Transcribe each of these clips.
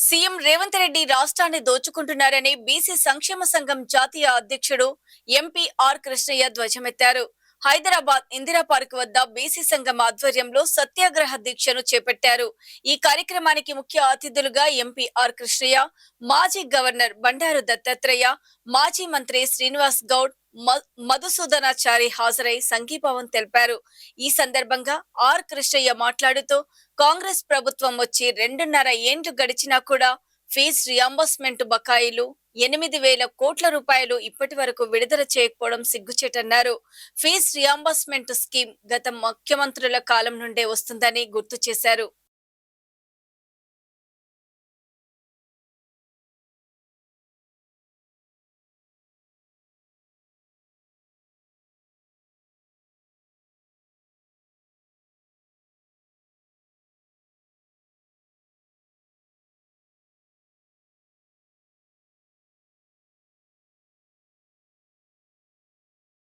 CM Revanth Reddy రాష్ట్రాన్ని దోచుకుంటున్నారని BC సంక్షేమ సంఘం జాతీయ అధ్యక్షుడు ఎంపీ ఆర్ కృష్ణయ్య ధ్వజమెత్తారు. హైదరాబాద్ ఇందిరా పార్క్ వద్ద బీసీ సంఘం ఆధ్వర్యంలో సత్యాగ్రహ దీక్షను చేపట్టారు. ఈ కార్యక్రమానికి ముఖ్య అతిథులుగా ఎంపీ ఆర్ కృష్ణయ్య, మాజీ గవర్నర్ బండారు దత్తాత్రేయ, మాజీ మంత్రి శ్రీనివాస్ గౌడ్, మధుసూదనాచారి హాజరై సంఘీభావం తెలిపారు. ఈ సందర్భంగా ఆర్ కృష్ణయ్య మాట్లాడుతూ కాంగ్రెస్ ప్రభుత్వం వచ్చి 2.5 ఏండ్లు గడిచినా కూడా ఫీజు రియంబర్స్మెంట్ బకాయిలు 8,000 కోట్ల రూపాయలు ఇప్పటి వరకు విడుదల చేయకపోవడం సిగ్గుచేటన్నారు. ఫీజు రియంబర్స్మెంట్ స్కీమ్ గత ముఖ్యమంత్రుల కాలం నుండే వస్తుందని గుర్తు చేశారు.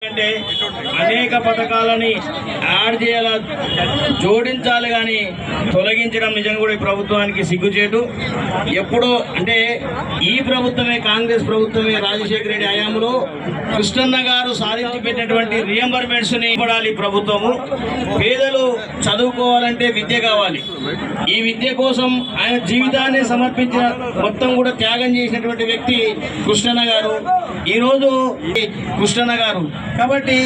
అంటే అనేక పథకాలని యాడ్ చేయాల జోడించాలి కానీ తొలగించడం నిజంగా కూడా ఈ ప్రభుత్వానికి సిగ్గుచేటు. ఎప్పుడో అంటే ఈ ప్రభుత్వమే, కాంగ్రెస్ ప్రభుత్వమే రాజశేఖర రెడ్డి హయాంలో కృష్ణన్న గారు సాధించి పెట్టినటువంటి రియంబర్మెంట్స్ ని ఇవ్వడాలి ప్రభుత్వము. పేదలు చదువుకోవాలంటే విద్య కావాలి. ఈ విద్య కోసం ఆయన జీవితాన్ని సమర్పించిన, మొత్తం కూడా త్యాగం చేసినటువంటి వ్యక్తి కృష్ణన్న గారు. ఈరోజు కృష్ణన్న గారు కాబట్టి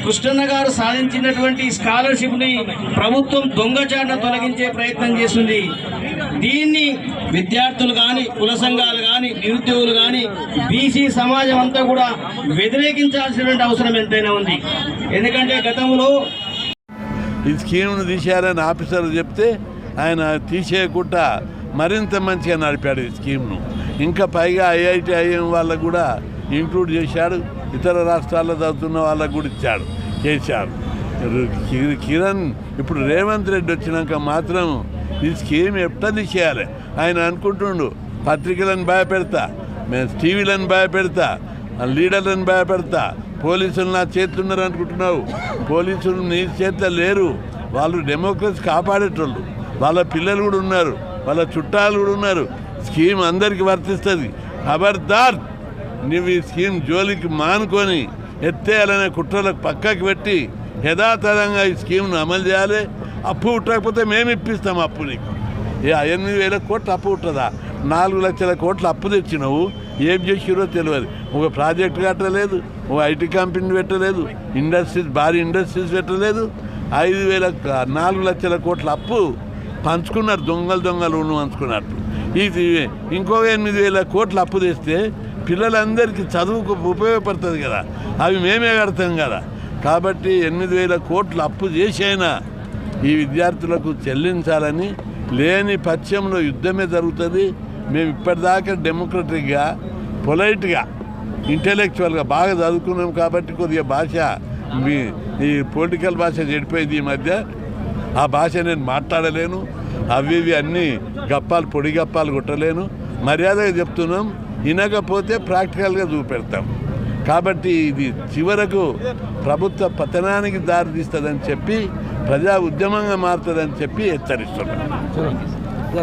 కృష్ణన్న గారు సాధించినటువంటి స్కాలర్షిప్ ని ప్రభుత్వం దొంగచాటున తొలగించే ప్రయత్నం చేస్తుంది. దీన్ని విద్యార్థులు కానీ, కుల సంఘాలు కానీ, నిరుద్యోగులు కానీ, బీసీ సమాజం అంతా కూడా వ్యతిరేకించాల్సినటువంటి అవసరం ఎంతైనా ఉంది. ఎందుకంటే గతంలో ఈ స్కీమ్ను తీసేయాలని ఆఫీసర్లు చెప్తే ఆయన తీసేయకుండా మరింత మంచిగా నడిపాడు ఈ స్కీమ్ను. ఇంకా పైగా ఐఐటి ఐఎం వాళ్ళకు కూడా ఇంక్లూడ్ చేశాడు. ఇతర రాష్ట్రాల్లో చదువుతున్న వాళ్ళకు కూడా ఇచ్చాడు, చేశాడు. కిరణ్ ఇప్పుడు రేవంత్ రెడ్డి వచ్చినాక మాత్రం ఈ స్కీమ్ ఎట్లా తీసేయాలి ఆయన అనుకుంటుండు. పత్రికలను భయపెడతా, మేము టీవీలను భయపెడతా, లీడర్లను భయపెడతా, పోలీసులు నా చేతులు ఉన్నారు అనుకుంటున్నావు. పోలీసులు నీ చేతిలో లేరు. వాళ్ళు డెమోక్రసీ కాపాడేటోళ్ళు. వాళ్ళ పిల్లలు కూడా ఉన్నారు, వాళ్ళ చుట్టాలు కూడా ఉన్నారు. స్కీమ్ అందరికీ వర్తిస్తుంది. ఖబర్దార్, నువ్వు ఈ స్కీమ్ జోలికి మానుకొని ఎత్తేయాలనే కుట్రలకు పక్కకు పెట్టి యథాతథంగా ఈ స్కీమ్ను అమలు చేయాలి. అప్పు ఉట్టకపోతే మేము ఇప్పిస్తాం అప్పు. నీకు 8,000 కోట్లు అప్పు ఉంటుందా? 4 లక్షల కోట్లు అప్పు తెచ్చినావు, ఏం చేసిరో తెలియదు. ఒక ప్రాజెక్టు కట్టలేదు, ఒక ఐటీ కంపెనీ పెట్టలేదు, ఇండస్ట్రీస్, భారీ ఇండస్ట్రీస్ పెట్టలేదు. 4 లక్షల కోట్ల అప్పు పంచుకున్నారు, దొంగలు పంచుకున్నట్టు. ఇది ఇంకొక 8,000 కోట్లు అప్పు తెస్తే పిల్లలందరికీ చదువుకు ఉపయోగపడుతుంది కదా, అవి మేమే కడతాం కదా. కాబట్టి 8,000 కోట్లు అప్పు చేసి అయినా ఈ విద్యార్థులకు చెల్లించాలని, లేని పక్షంలో యుద్ధమే జరుగుతుంది. మేము ఇప్పటిదాకా డెమోక్రటిక్గా, పొలైట్గా, ఇంటెలెక్చువల్గా బాగా చదువుకున్నాం కాబట్టి కొద్దిగా భాష, ఈ పొలిటికల్ భాష చెడిపోయింది ఈ మధ్య. ఆ భాష నేను మాట్లాడలేను, అవి అన్నీ గప్పాలు, పొడి గప్పాలు కొట్టలేను. మర్యాదగా చెప్తున్నాం, వినకపోతే ప్రాక్టికల్గా చూపెడతాం. కాబట్టి ఇది చివరకు ప్రభుత్వ పతనానికి దారితీస్తుందని చెప్పి, ప్రజా ఉద్యమంగా మారుతుందని చెప్పి హెచ్చరిస్తున్నాం.